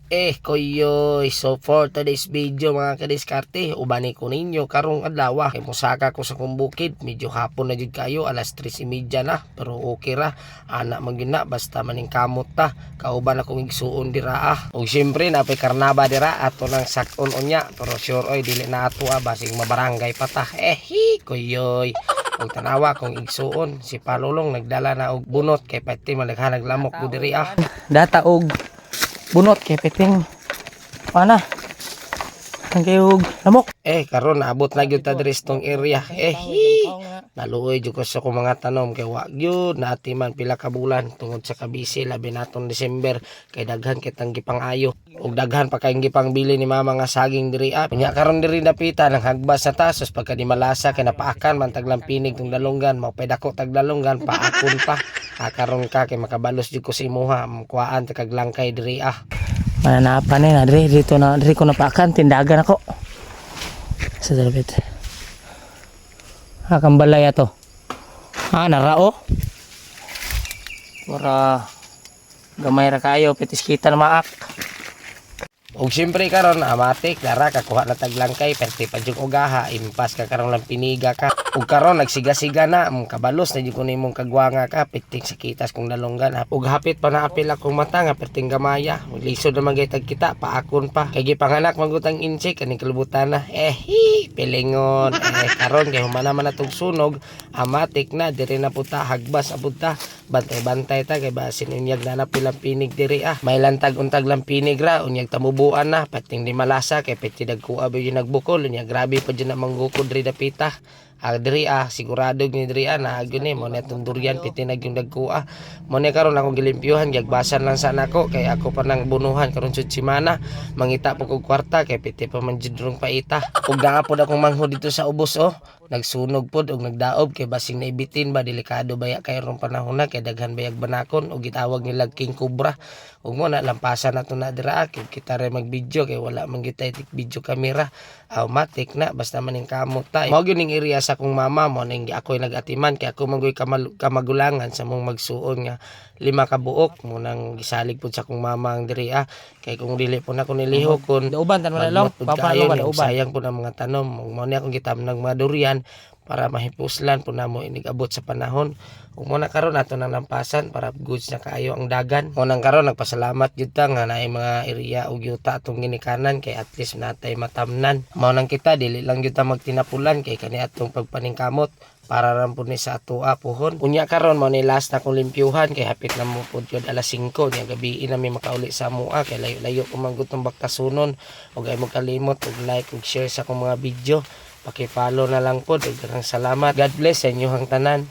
Koyoy, so for today's video mga kadiskarte, ubani ko ninyo karong adlaw kay musaka ko sa kong bukid, medyo hapon na jud kayo, alas 3:30 na, pero okay ra, ana man gyud na basta maning kamot ta, kauban akong igsuon dira ug syempre napay karnaba dira ato nang sakon unya, pero sure oy dili na ato basing mabarangay pa ta. Koyoy. Ug tanawa kong igsuon si Palulong nagdala na og bunot kay pati malaghanag lamok ko diri Data og bunot kay piting pana ang kayog lamok. Karon naabot na gyud ta diri sa tong area. Naluoy jud ko sa kong mga tanom kay wa gyud naatiman pila ka bulan tungod sa kabisi labi natong December kay daghan kitang gipangayo ug daghan pa kay gipangbili ni mama nga saging diri Nya karon diri napita nang hagbas sa tasos pagka di malasa kay napaakan man taglang pinig tong dalunggan mao pay dako tag dalunggan paakon pa. Karon ka kay makabalos jud ko sa imuha kuhaan ta kag langkay diri Mananapan na diri ko napakan tindagan ako sa dalbit. Kambalay ato. Narao. Para gamay ra kayo pitis kita na maak. Ug syempre karon amatik dara kakuha na taglangkay perti pa jud ugaha impas ka karon lang piniga ka ug karon nagsiga-siga na kabalos na jud ko nimong kagwanga ka piting sa kitas kung dalunggan ug hapit pa na apil akong mata nga perting gamaya lisod na magaytag kita paakon pa kay gipanganak magutang insik kaning kalubutan na pilingon karon kay humana man natong sunog amatik na diri na puta hagbas abuta bantay-bantay ta kay basin unyag na napilang pinig diri may lantag untag lang pinig ra unyag tamubuan na pating di malasa kay peti dagkuha ba yung nagbukol unya grabe pa dyan na manggukod diri dapita diri sigurado ni diri na agyon ni mo netong durian piti nag yung dagkuha mo ne karon ako gilimpyuhan gagbasan lang sana ako kay ako pa nang bunuhan karon sud simana mangita po kog kwarta kay piti pa man judrong paita ug naa pod akong manghod dito sa ubos nagsunog pod ug nagdaob kay basing naibitin ba delikado baya kay rong panahon na kay daghan bayag banakon ug gitawag nila king cobra ug mo na lampasan nato na dira kita ra mag-video kay wala man gitay tik video camera automatic na basta maning kamot ta mao gyud ning area sa akong mama mo ning ako'y nagatiman kay ako mangoy kamagulangan sa mong magsuon nga 5 ka buok mo nang gisalig pud sa akong mama ang diri kay kung dili po na ko niliho kun Dauban tan manalong papalo dauban sayang po na mga tanom mo ni akong gitamnang mga durian para mahipuslan po na mo inigabot sa panahon ug mo na karon ato nang lampasan para goods na kaayo ang dagan mo nang karon nagpasalamat jud ta nga naay mga area ug yuta atong ginikanan kay at least natay matamnan mao nang kita dili lang jud ta magtinapulan kay kani atong pagpaningkamot para ram po ni sa ato puhon unya karon mo ni last na kong limpyuhan kay hapit na mo pod jud alas 5 nya gabi na mi makauli sa amoa kay layo-layo ko manggut ng baktasunon ug ay mo kalimot ug like ug share sa akong mga video paki-follow na lang po daghang salamat. God bless sa inyong tanan.